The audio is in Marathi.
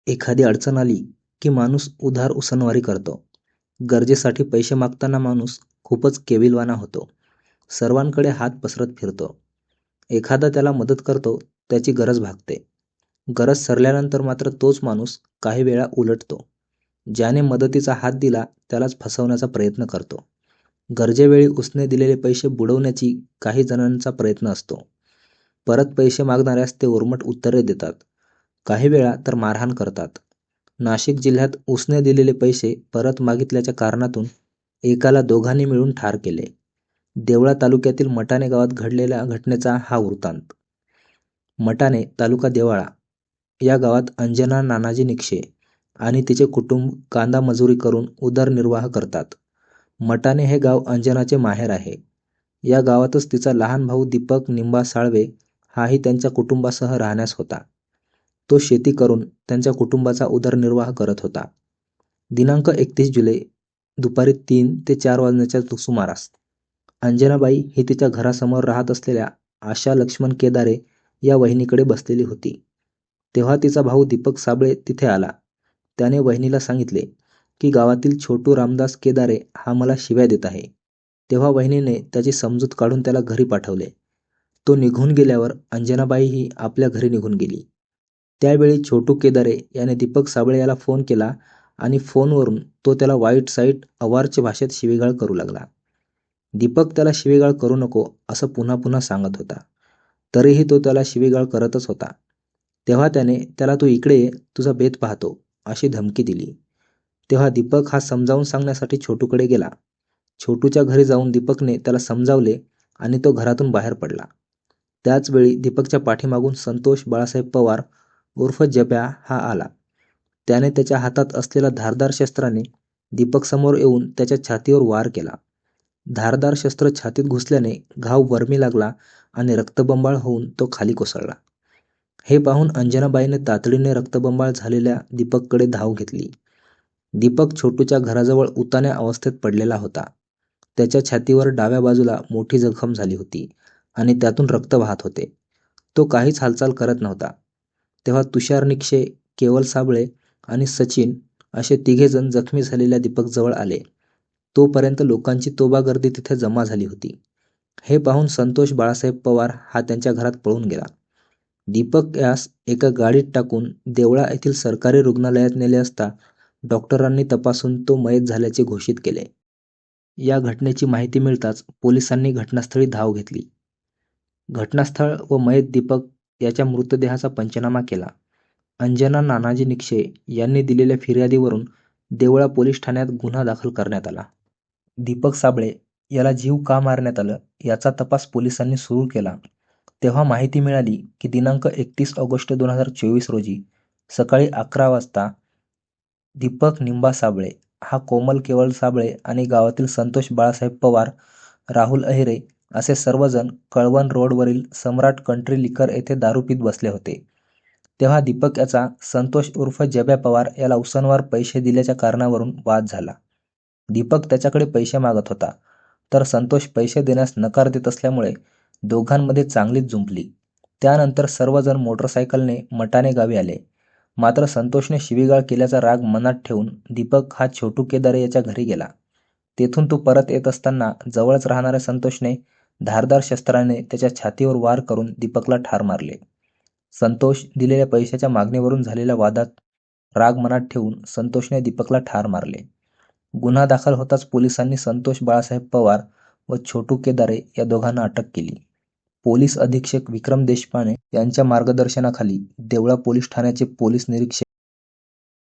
एखादी अडचण आली की माणूस उधार उसनवारी करतो. गरजेसाठी पैसे मागताना माणूस खूपच केविलवाणा होतो. सर्वांकडे हात पसरत फिरतो. एखादा त्याला मदत करतो, त्याची गरज भागते. गरज सरल्यानंतर मात्र तोच माणूस काही वेळा उलटतो. ज्याने मदतीचा हात दिला त्यालाच फसवण्याचा प्रयत्न करतो. गरजेवेळी उसने दिलेले पैसे बुडवण्याची काही जणांचा प्रयत्न असतो. परत पैसे मागणाऱ्यास ते उर्मट उत्तरे देतात. काही वेळा तर मारहाण करतात. नाशिक जिल्ह्यात उसने दिलेले पैसे परत मागितल्याच्या कारणातून एकाला दोघांनी मिळून ठार केले. देवळा तालुक्यातील मटाणे गावात घडलेल्या घटनेचा हा वृत्तांत. मटाणे तालुका देवळा या गावात अंजना नानाजी निक्षे आणि तिचे कुटुंब कांदा मजुरी करून उदरनिर्वाह करतात. मटाणे हे गाव अंजनाचे माहेर आहे. या गावातच तिचा लहान भाऊ दीपक निंबा साळवे हाही त्यांच्या कुटुंबासह राहण्यास होता. तो शेती करून त्यांच्या कुटुंबाचा उदरनिर्वाह करत होता. दिनांक 31 जुलै दुपारी 3 ते 4 वाजण्याच्या सुमारास अंजनाबाई ही तिच्या घरासमोर राहत असलेल्या आशा लक्ष्मण केदारे या वहिनीकडे बसलेली होती. तेव्हा तिचा भाऊ दीपक साबळे तिथे आला. त्याने वहिनीला सांगितले की गावातील छोटू रामदास केदारे हा मला शिव्या देत आहे. तेव्हा वहिनीने त्याची समजूत काढून त्याला घरी पाठवले. तो निघून गेल्यावर अंजनाबाईही आपल्या घरी निघून गेली. त्यावेळी छोटू केदारे याने दीपक साबळे याला फोन केला आणि फोनवरून तो त्याला वाईट साईट अवाच्य भाषेत शिवीगाळ करू लागला. दीपक त्याला शिवीगाळ करू नको असं पुन्हा पुन्हा सांगत होता. तरीही तो त्याला शिवीगाळ करतच होता. तेव्हा त्याने त्याला तू इकडे ये, तुझा बेत पाहतो अशी धमकी दिली. तेव्हा दीपक हा समजावून सांगण्यासाठी छोटूकडे गेला. छोटूच्या घरी जाऊन दीपकने त्याला समजावले आणि तो घरातून बाहेर पडला. त्याचवेळी दीपकच्या पाठीमागून संतोष बाळासाहेब पवार उर्फ जब्या हा आला. त्याने त्याच्या हातात असलेल्या धारदार शस्त्राने दीपक समोर येऊन त्याच्या छातीवर वार केला. धारदार शस्त्र छातीत घुसल्याने घाव वर्मी लागला आणि रक्तबंबाळ होऊन तो खाली कोसळला. हे पाहून अंजनाबाईने तातडीने रक्तबंबाळ झालेल्या दीपककडे धाव घेतली. दीपक छोटूच्या घराजवळ उतान्या अवस्थेत पडलेला होता. त्याच्या छातीवर डाव्या बाजूला मोठी जखम झाली होती आणि त्यातून रक्त वाहत होते. तो काहीच हालचाल करत नव्हता. तेव्हा तुषार निक्षे, केवल साबळे आणि सचिन असे 3घे जण जखमी झालेल्या दीपकजवळ आले. तोपर्यंत लोकांची तोबा गर्दी तिथे जमा झाली होती. हे पाहून संतोष बाळासाहेब पवार हा त्यांच्या घरात पळून गेला. दीपक यास एका गाडीत टाकून देवळा येथील सरकारी रुग्णालयात नेले असता डॉक्टरांनी तपासून तो मयत झाल्याचे घोषित केले. या घटनेची माहिती मिळताच पोलिसांनी घटनास्थळी धाव घेतली. घटनास्थळ व मयत दीपक याच्या मृतदेहाचा पंचनामा केला. अंजना नानाजी निक्षे यांनी दिलेल्या फिर्यादीवरून देवळा पोलीस ठाण्यात गुन्हा दाखल करण्यात आला. दीपक साबळे याला जीव का मारण्यात आलं याचा तपास पोलिसांनी सुरू केला. तेव्हा माहिती मिळाली की दिनांक 31 ऑगस्ट 2024 रोजी सकाळी 11 वाजता दीपक निंबा साबळे हा कोमल केवळ साबळे आणि गावातील संतोष बाळासाहेब पवार, राहुल अहिरे असे सर्वजण कळवण रोडवरील सम्राट कंट्री लिकर येथे दारू पीत बसले होते. तेव्हा दीपक याचा संतोष उर्फ जब्या पवार याला उसनवार पैसे दिल्याच्या कारणावरून वाद झाला. दीपक त्याच्याकडे पैसे मागत होता, तर संतोष पैसे देण्यास नकार देत असल्यामुळे दोघांमध्ये चांगलीच जुंपली. त्यानंतर सर्वजण मोटरसायकलने मटाणे गावी आले. मात्र संतोषने शिवीगाळ केल्याचा राग मनात ठेवून दीपक हा छोटू केदारे याच्या घरी गेला. तेथून तो परत येत असताना जवळच राहणाऱ्या संतोषने धारदार शस्त्राने त्याच्या छातीवर वार करून दीपकला ठार मारले. संतोष दिलेल्या पैशाच्या मागणीवरून झालेल्या वादात राग मनात ठेवून संतोषने दीपकला ठार मारले. गुन्हा दाखल होताच पोलिसांनी संतोष बाळासाहेब पवार व छोटू केदारे या दोघांना अटक केली. पोलीस अधीक्षक विक्रम देशपांडे यांच्या मार्गदर्शनाखाली देवळा पोलीस ठाण्याचे पोलीस निरीक्षक